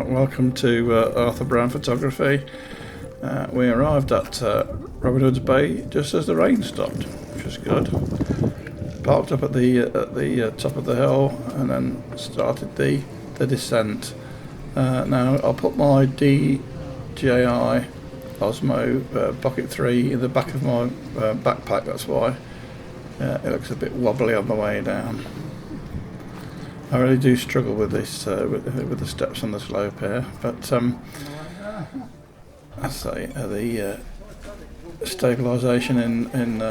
Welcome to Arthur Brown Photography. We arrived at Robin Hood's Bay just as the rain stopped, which was good. Parked up at the top of the hill and then started the descent. Now I'll put my DJI Osmo Pocket 3 in the back of my backpack, that's why it looks a bit wobbly on the way down. I really do struggle with this, with the steps on the slope here, but I say the stabilisation in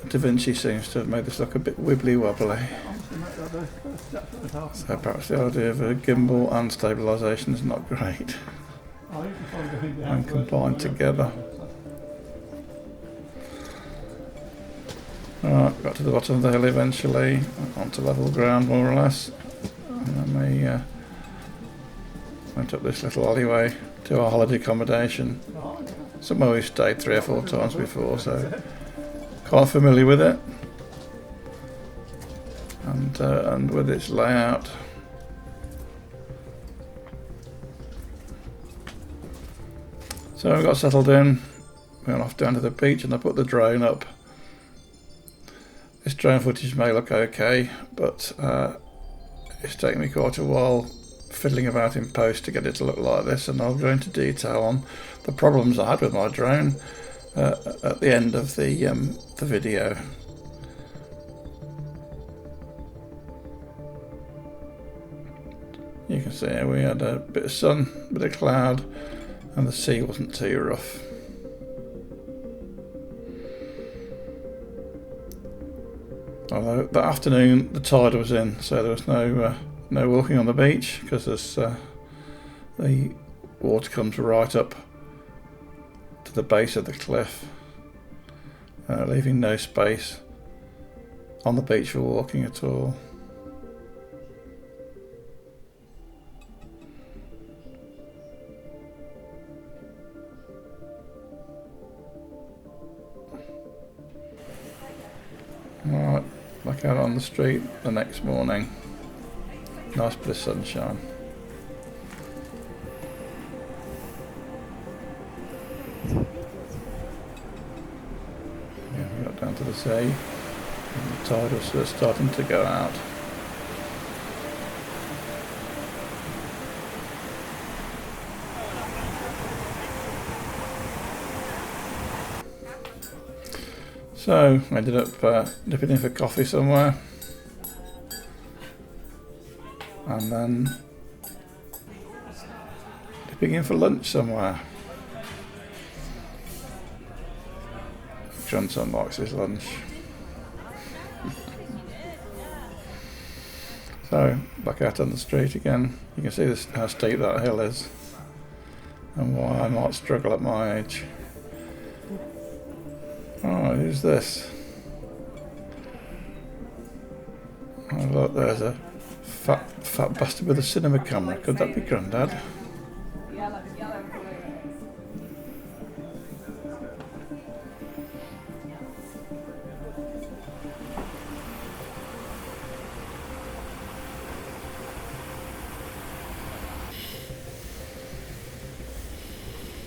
DaVinci seems to have made this look a bit wibbly wobbly. So perhaps the idea of a gimbal and stabilisation is not great when combined together. Alright, got to the bottom of the hill eventually, onto level ground more or less, and then we went up this little alleyway to our holiday accommodation, somewhere we've stayed 3 or 4 times before, so quite familiar with it, and with its layout. So we got settled in, we went off down to the beach and I put the drone up. This drone footage may look okay, but it's taken me quite a while fiddling about in post to get it to look like this, and I'll go into detail on the problems I had with my drone at the end of the video. You can see we had a bit of sun, a bit of cloud, and the sea wasn't too rough. Although that afternoon the tide was in, so there was no walking on the beach because the water comes right up to the base of the cliff, leaving no space on the beach for walking at all. Right, back out on the street the next morning. Nice bit of sunshine. Yeah, we got down to the sea and the tide was starting to go out. So I ended up nipping in for coffee somewhere, and then dipping in for lunch somewhere. Johnson likes his lunch. So back out on the street again. You can see this, how steep that hill is and why I might struggle at my age. Oh, who's this? Oh look, there's a fat bastard with a cinema camera. Could that be Grandad?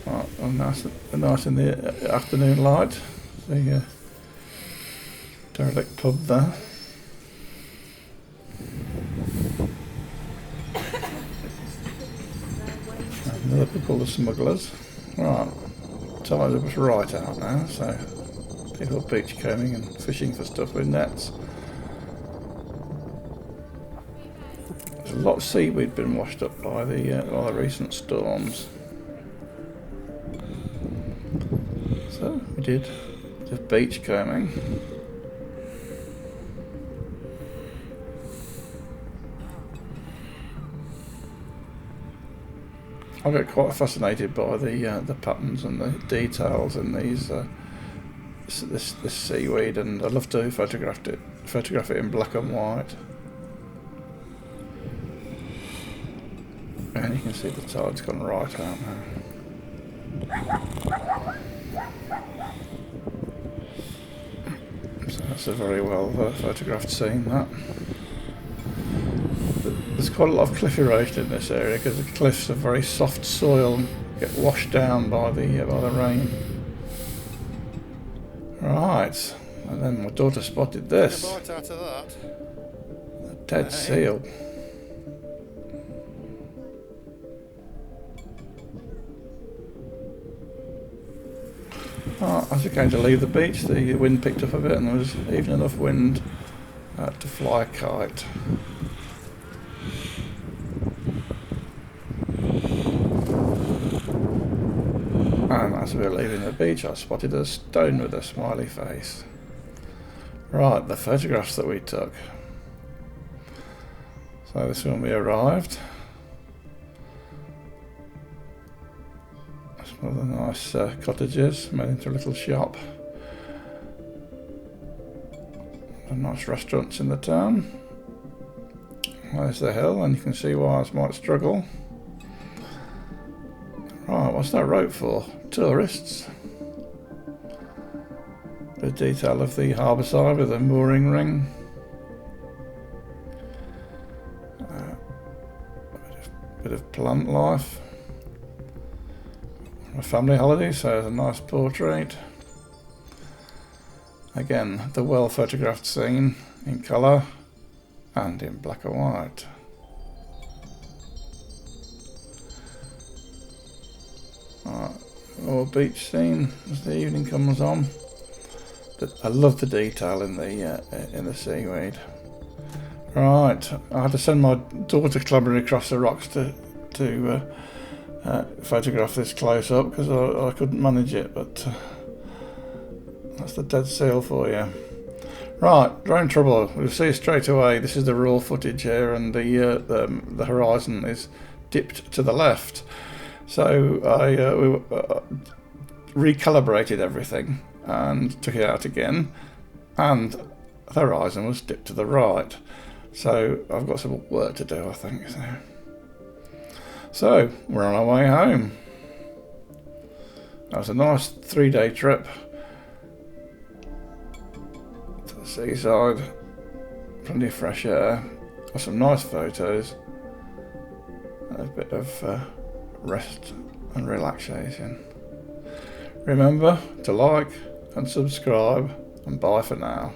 Oh, nice in the afternoon light. The derelict pub there. Another pub called the Smugglers. Right, tide was right out now, so people are beach combing and fishing for stuff with nets. There's a lot of seaweed been washed up by the recent storms. So we did just beach combing. I get quite fascinated by the patterns and the details in these this seaweed, and I love to photograph it in black and white. And you can see the tide's gone right out now. So that's a very well photographed scene, that. The there's quite a lot of cliff erosion in this area because the cliffs are very soft soil and get washed down by the rain. Right, and then my daughter spotted this. A bite out of that. A dead seal. Oh, as we're going to leave the beach, the wind picked up a bit and there was even enough wind to fly a kite. And as we were leaving the beach, I spotted a stone with a smiley face. Right, the photographs that we took. So this is when we arrived. Some of the nice cottages made into a little shop. Some nice restaurants in the town. There's the hill, and you can see why I might struggle. Right, what's that rope for? Tourists. The detail of the harbour side with a mooring ring. A bit of plant life. A family holiday, so there's a nice portrait. Again, the well photographed scene in colour and in black and white. Or beach scene as the evening comes on. I love the detail in the seaweed. Right, I had to send my daughter clambering across the rocks to photograph this close up because I couldn't manage it, but that's the dead seal for you. Right, drone trouble. We'll see straight away. This is the raw footage here, and the horizon is dipped to the left. So we recalibrated everything and took it out again, and the horizon was dipped to the right. So I've got some work to do, I think. So we're on our way home. That was a nice 3-day trip to the seaside. Plenty of fresh air. Got some nice photos. And a bit of rest and relaxation. Remember to like and subscribe, and bye for now.